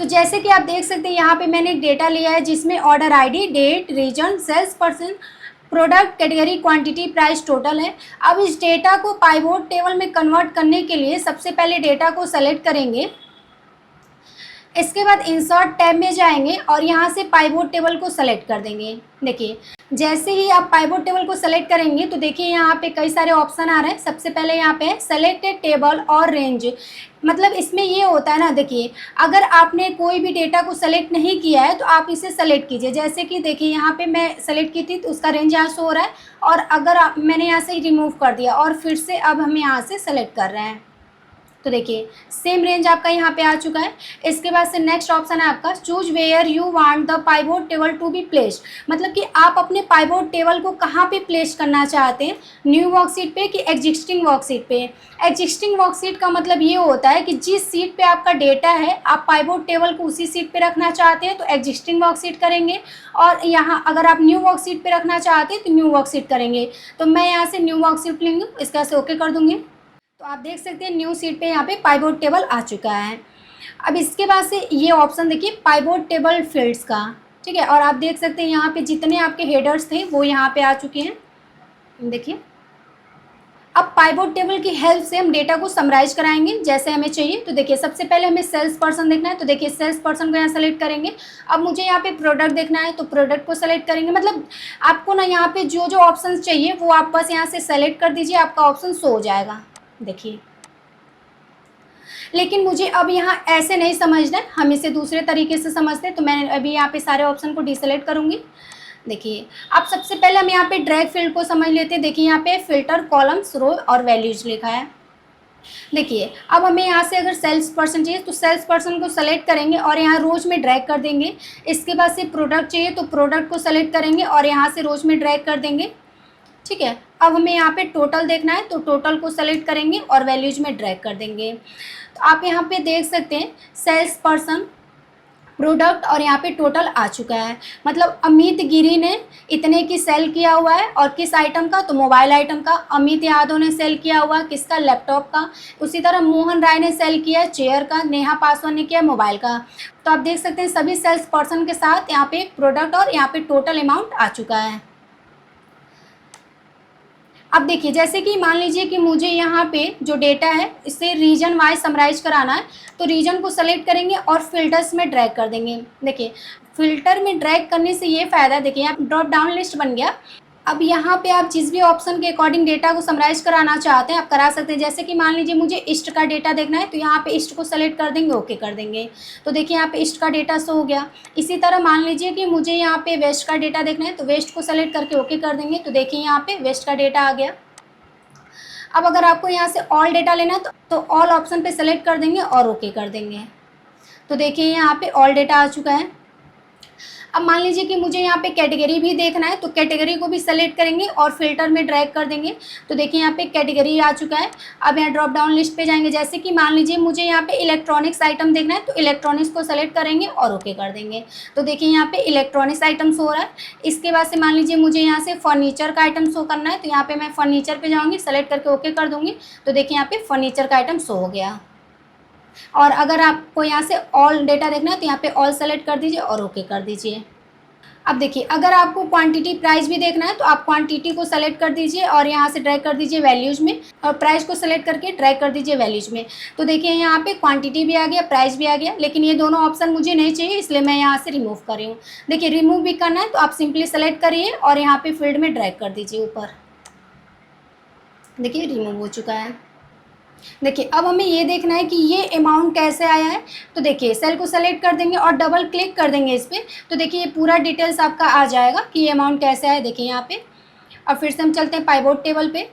तो जैसे कि आप देख सकते हैं यहाँ पे मैंने एक डेटा लिया है जिसमें order ID, date, region, sales person, product, category, quantity, price, total है। अब इस डेटा को पाइवोट टेबल में कन्वर्ट करने के लिए सबसे पहले डेटा को सेलेक्ट करेंगे। इसके बाद इंसर्ट टैब में जाएंगे और यहाँ से पाइवोट टेबल को सेलेक्ट कर देंगे। देखिए जैसे ही आप पाइवोट टेबल को सेलेक्ट करेंगे तो देखिए यहाँ पे कई सारे ऑप्शन आ रहे हैं। सबसे पहले यहाँ पे सेलेक्ट टेबल और रेंज, मतलब इसमें ये होता है ना, देखिए अगर आपने कोई भी डेटा को सेलेक्ट नहीं किया है तो आप इसे सेलेक्ट कीजिए। जैसे कि देखिए यहाँ पे मैं सेलेक्ट की थी तो उसका रेंज यहाँ शो हो रहा है, और अगर मैंने यहाँ से रिमूव कर दिया और फिर से अब हम यहाँ से सेलेक्ट कर रहे हैं तो देखिए सेम रेंज आपका यहाँ पे आ चुका है। इसके बाद से नेक्स्ट ऑप्शन है आपका choose where you want the pivot table to be placed, मतलब कि आप अपने पाइवोट टेबल को कहाँ पे प्लेस करना चाहते हैं, न्यू वर्कशीट पे कि एग्जिस्टिंग वर्कशीट पे। एग्जिस्टिंग वर्कशीट का मतलब ये होता है कि जिस सीट पे आपका डेटा है आप पाइवोट टेबल को उसी सीट पे रखना चाहते हैं तो एग्जिस्टिंग वर्कशीट करेंगे, और यहाँ अगर आप न्यू वर्कशीट पे रखना चाहते हैं तो न्यू वर्कशीट करेंगे। तो मैं यहाँ से न्यू वर्कशीट लेंगे, इसका से ओके कर दूँगी। तो आप देख सकते हैं न्यू सीट पे यहाँ पे पाइवोट टेबल आ चुका है। अब इसके बाद से ये ऑप्शन देखिए पाइवोट टेबल फील्ड्स का, ठीक है, और आप देख सकते हैं यहाँ पे जितने आपके हेडर्स थे वो यहाँ पे आ चुके हैं। देखिए अब पाइवोट टेबल की हेल्प से हम डेटा को समराइज कराएंगे जैसे हमें चाहिए। तो देखिए सबसे पहले हमें सेल्स पर्सन देखना है तो देखिए सेल्स पर्सन को यहाँ सेलेक्ट करेंगे। अब मुझे यहाँ पे प्रोडक्ट देखना है तो प्रोडक्ट को सेलेक्ट करेंगे। मतलब आपको ना यहाँ पे जो जो ऑप्शन चाहिए वो आप बस यहाँ से सेलेक्ट कर दीजिए, आपका ऑप्शन शो हो जाएगा। देखिए लेकिन मुझे अब यहाँ ऐसे नहीं समझना है, हम इसे दूसरे तरीके से समझते हैं। तो मैं अभी यहाँ पे सारे ऑप्शन को डिसेलेक्ट करूँगी। देखिए अब सबसे पहले हम यहाँ पे ड्रैग फील्ड को समझ लेते हैं। देखिए यहाँ पे फिल्टर, कॉलम्स, रो और वैल्यूज लिखा है। देखिए अब हमें यहाँ से अगर सेल्स पर्सन चाहिए तो सेल्स पर्सन को सेलेक्ट करेंगे और यहाँ रोज में ड्रैग कर देंगे। इसके बाद से प्रोडक्ट चाहिए तो प्रोडक्ट को सेलेक्ट करेंगे और यहाँ से रोज में ड्रैग कर देंगे, ठीक है। अब हमें यहाँ पे टोटल देखना है तो टोटल को सेलेक्ट करेंगे और वैल्यूज में ड्रैग कर देंगे। तो आप यहाँ पे देख सकते हैं सेल्स पर्सन, प्रोडक्ट और यहाँ पे टोटल आ चुका है। मतलब अमित गिरी ने इतने की सेल किया हुआ है, और किस आइटम का, तो मोबाइल आइटम का। अमित यादव ने सेल किया हुआ है किसका, लैपटॉप का। उसी तरह मोहन राय ने सेल किया है चेयर का, नेहा पासवान ने किया मोबाइल का। तो आप देख सकते हैं सभी सेल्स पर्सन के साथ यहाँ पे प्रोडक्ट और यहाँ पे टोटल अमाउंट आ चुका है। अब देखिए जैसे कि मान लीजिए कि मुझे यहाँ पे जो डेटा है इसे रीजन वाइज समराइज कराना है तो रीजन को सेलेक्ट करेंगे और फिल्टर्स में ड्रैग कर देंगे। देखिए फिल्टर में ड्रैग करने से ये फ़ायदा, देखिए यहाँ ड्रॉप डाउन लिस्ट बन गया। अब यहाँ पे आप जिस भी ऑप्शन के अकॉर्डिंग डेटा को समराइज कराना चाहते हैं आप करा सकते हैं। जैसे कि मान लीजिए मुझे ईस्ट का डेटा देखना है तो यहाँ पे ईस्ट को सेलेक्ट कर देंगे, ओके कर देंगे। तो देखिए यहाँ पे ईस्ट का डेटा शो हो गया। इसी तरह मान लीजिए कि मुझे यहाँ पे वेस्ट का डेटा देखना है तो वेस्ट को सेलेक्ट करके ओके कर देंगे। तो देखिए यहाँ पे वेस्ट का डेटा आ गया। अब अगर आपको यहाँ से ऑल डेटा लेना है तो ऑल ऑप्शन पे सेलेक्ट कर देंगे और ओके कर देंगे। तो देखिए यहाँ पे ऑल डेटा आ चुका है। अब मान लीजिए कि मुझे यहाँ पे कैटेगरी भी देखना है तो कैटेगरी को भी सेलेक्ट करेंगे और फिल्टर में ड्रैग कर देंगे। तो देखिए यहाँ पे कैटेगरी आ चुका है। अब यहाँ ड्रॉप डाउन लिस्ट पे जाएंगे। जैसे कि मान लीजिए मुझे यहाँ पे इलेक्ट्रॉनिक्स आइटम देखना है तो इलेक्ट्रॉनिक्स को सेलेक्ट करेंगे और ओके कर देंगे। तो देखिए यहाँ पे इलेक्ट्रॉनिक्स आइटम शो हो रहा है। इसके बाद से मान लीजिए मुझे यहाँ से फर्नीचर का आइटम शो करना है तो यहाँ पे मैं फर्नीचर पे जाऊँगी, सेलेक्ट करके ओके कर दूँगी। तो देखिए यहाँ पे फर्नीचर का आइटम शो हो गया। और अगर आपको यहाँ से ऑल डेटा देखना है तो यहाँ पे ऑल सेलेक्ट कर दीजिए और ओके कर दीजिए। अब देखिए अगर आपको क्वांटिटी प्राइस भी देखना है तो आप क्वांटिटी को सेलेक्ट कर दीजिए और यहाँ से ड्रैग कर दीजिए वैल्यूज़ में, और प्राइस को सेलेक्ट करके ड्रैग कर दीजिए वैल्यूज़ में। तो देखिए यहाँ पे क्वांटिटी भी आ गया, प्राइस भी आ गया, लेकिन ये दोनों ऑप्शन मुझे नहीं चाहिए इसलिए मैं यहाँ से रिमूव कर रही हूँ। देखिए रिमूव भी करना है तो आप सिंपली सेलेक्ट करिए और यहाँ पे फील्ड में ड्रैग कर दीजिए ऊपर। देखिए रिमूव हो चुका है। देखिए अब हमें ये देखना है कि ये अमाउंट कैसे आया है। तो देखिए सेल को सेलेक्ट कर देंगे और डबल क्लिक कर देंगे इस पर। तो देखिए ये पूरा डिटेल्स आपका आ जाएगा कि ये अमाउंट कैसे आया। देखिए यहाँ पे। अब फिर से हम चलते हैं पाइवोट टेबल पे।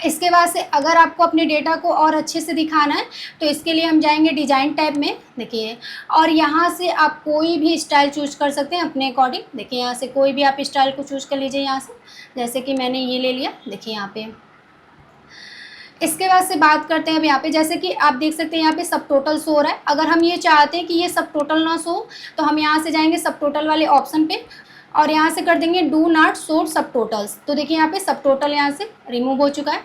इसके बाद से अगर आपको अपने डेटा को और अच्छे से दिखाना है तो इसके लिए हम जाएंगे डिज़ाइन टैब में। देखिए और यहाँ से आप कोई भी स्टाइल चूज कर सकते हैं अपने अकॉर्डिंग। देखिए यहाँ से कोई भी आप स्टाइल को चूज कर लीजिए यहाँ से, जैसे कि मैंने ये ले लिया। देखिए यहाँ पे इसके बाद से बात करते हैं अब यहाँ पे, जैसे कि आप देख सकते हैं यहाँ पे सब टोटल शो हो रहा है। अगर हम ये चाहते हैं कि ये सब टोटल ना शो तो हम यहाँ से जाएंगे सब टोटल वाले ऑप्शन पे और यहाँ से कर देंगे डू नॉट शो सब टोटल्स। तो देखिए यहाँ पे सब टोटल यहाँ से रिमूव हो चुका है।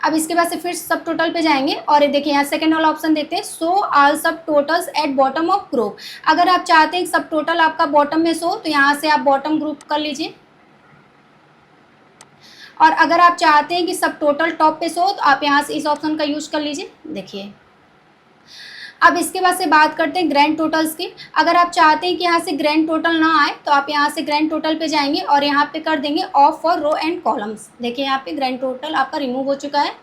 अब इसके बाद से फिर सब टोटल पे जाएंगे और ये देखिए यहाँ सेकंड वाला ऑप्शन देखते हैं, शो ऑल सब totals at bottom of group. अगर आप चाहते हैं सब टोटल आपका बॉटम में शो, तो यहाँ से आप बॉटम ग्रुप कर लीजिए, और अगर आप चाहते हैं कि सब टोटल टॉप पे शो, तो आप यहाँ से इस ऑप्शन का यूज कर लीजिए। देखिए अब इसके बाद से बात करते हैं ग्रैंड टोटल्स की। अगर आप चाहते हैं कि यहाँ से ग्रैंड टोटल ना आए, तो आप यहाँ से ग्रैंड टोटल पे जाएंगे और यहाँ पे कर देंगे off for row and columns. देखिए यहाँ पे ग्रैंड टोटल आपका रिमूव हो चुका है।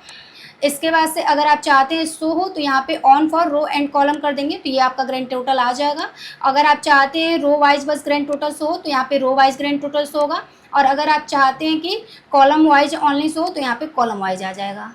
इसके बाद से अगर आप चाहते हैं शो हो, तो यहाँ पे on for row and column कर देंगे, तो ये आपका ग्रैंड टोटल आ जाएगा। अगर आप चाहते हैं रो वाइज बस ग्रैंड टोटल शो हो, तो यहाँ पे row wise grand total show होगा, और अगर आप चाहते हैं कि कॉलम वाइज ओनली शो हो, तो यहाँ पे कॉलम वाइज आ जाएगा।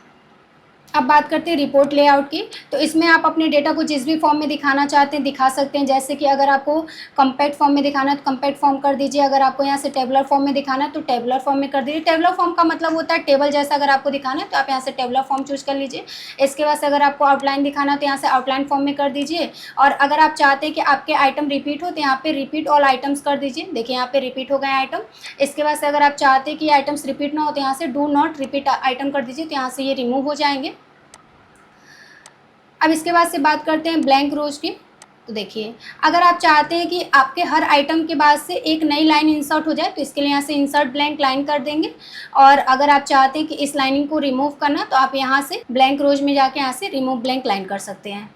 अब बात करते हैं रिपोर्ट लेआउट की। तो इसमें आप अपने डेटा को जिस भी फॉर्म में दिखाना चाहते हैं दिखा सकते हैं। जैसे कि अगर आपको कम्पैक्ट फॉर्म में दिखाना है तो कम्पैक्ट फॉर्म कर दीजिए, अगर आपको यहाँ से टेबुलर फॉर्म में दिखाना है तो टेबुलर फॉर्म में कर दीजिए। टेबुलर फॉर्म का मतलब होता है टेबल जैसा अगर आपको दिखाना है तो आप यहाँ से टेबुलर फॉर्म चूज कर लीजिए। इसके बाद से अगर आपको आउटलाइन दिखाना है तो यहाँ से आउटलाइन फॉर्म में कर दीजिए, और अगर आप चाहते हैं कि आपके आइटम रिपीट हो तो यहाँ पे रिपीट ऑल आइटम्स कर दीजिए। देखिए यहाँ पे रिपीट हो गए आइटम। इसके बाद से अगर आप चाहते हैं कि आइटम्स रिपीट ना हो तो यहाँ से डू नॉट रिपीट आइटम कर दीजिए, तो यहाँ से ये रिमूव हो जाएंगे। अब इसके बाद से बात करते हैं ब्लैंक रोज की। तो देखिए अगर आप चाहते हैं कि आपके हर आइटम के बाद से एक नई लाइन इंसर्ट हो जाए, तो इसके लिए यहाँ से इंसर्ट ब्लैंक लाइन कर देंगे, और अगर आप चाहते हैं कि इस लाइनिंग को रिमूव करना, तो आप यहाँ से ब्लैंक रोज में जाके यहाँ से रिमूव ब्लैंक लाइन कर सकते हैं।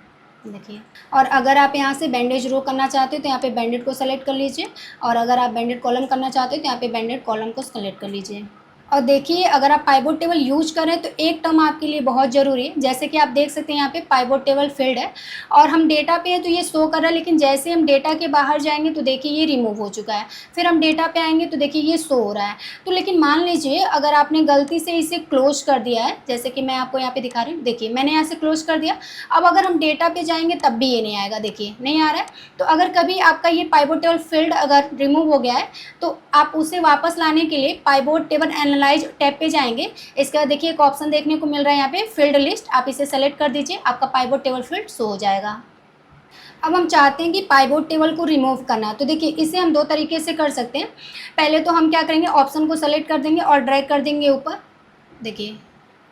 देखिए, और अगर आप यहाँ से बैंडेज रो करना चाहते हैं तो यहाँ पे बैंडेड को सेलेक्ट कर लीजिए, और अगर आप बैंडेड कॉलम करना चाहते हैं तो यहाँ पे बैंडेड कॉलम को सेलेक्ट कर लीजिए। और देखिए अगर आप पाइवोट टेबल यूज करें तो एक टर्म आपके लिए बहुत ज़रूरी है। जैसे कि आप देख सकते हैं यहाँ पे पाइवोट टेबल फील्ड है और हम डेटा पे है तो ये शो कर रहा है, लेकिन जैसे हम डेटा के बाहर जाएंगे तो देखिए ये रिमूव हो चुका है। फिर हम डेटा पे आएंगे तो देखिए ये शो हो रहा है। तो लेकिन मान लीजिए अगर आपने गलती से इसे क्लोज कर दिया है, जैसे कि मैं आपको यहाँ पे दिखा रही हूँ, देखिए मैंने यहाँ से क्लोज कर दिया। अब अगर हम डेटा पे जाएंगे तब भी ये नहीं आएगा, देखिए नहीं आ रहा है। तो अगर कभी आपका ये पाइवोट टेबल फील्ड अगर रिमूव हो गया है तो आप उसे वापस लाने के लिए पाइवोट टेबल एनालाइज टैब पे जाएंगे। इसके बाद देखिए एक ऑप्शन देखने को मिल रहा है यहाँ पे फील्ड लिस्ट, आप इसे सेलेक्ट कर दीजिए, आपका पाइवोट टेबल फील्ड शो हो जाएगा। अब हम चाहते हैं कि पाइवोट टेबल को रिमूव करना, तो देखिए इसे हम दो तरीके से कर सकते हैं। पहले तो हम क्या करेंगे, ऑप्शन को सेलेक्ट कर देंगे और ड्रैग कर देंगे ऊपर। देखिए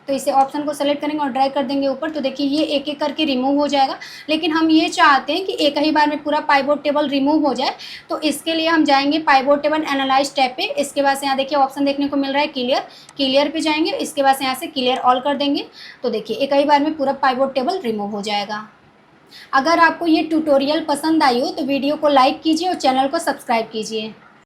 तो इसे ऑप्शन को सेलेक्ट करेंगे और ड्रैग कर देंगे ऊपर, तो देखिए ये एक एक करके रिमूव हो जाएगा। लेकिन हम ये चाहते हैं कि एक ही बार में पूरा पाइवोट टेबल रिमूव हो जाए, तो इसके लिए हम जाएंगे पाइवोट टेबल एनालाइज टैब पे। इसके बाद से यहाँ देखिए ऑप्शन देखने को मिल रहा है क्लियर पे जाएंगे। इसके बाद से यहाँ से क्लियर ऑल कर देंगे, तो देखिए एक ही बार में पूरा पाइवोट टेबल रिमूव हो जाएगा। अगर आपको ये ट्यूटोरियल पसंद आई हो तो वीडियो को लाइक कीजिए और चैनल को सब्सक्राइब कीजिए।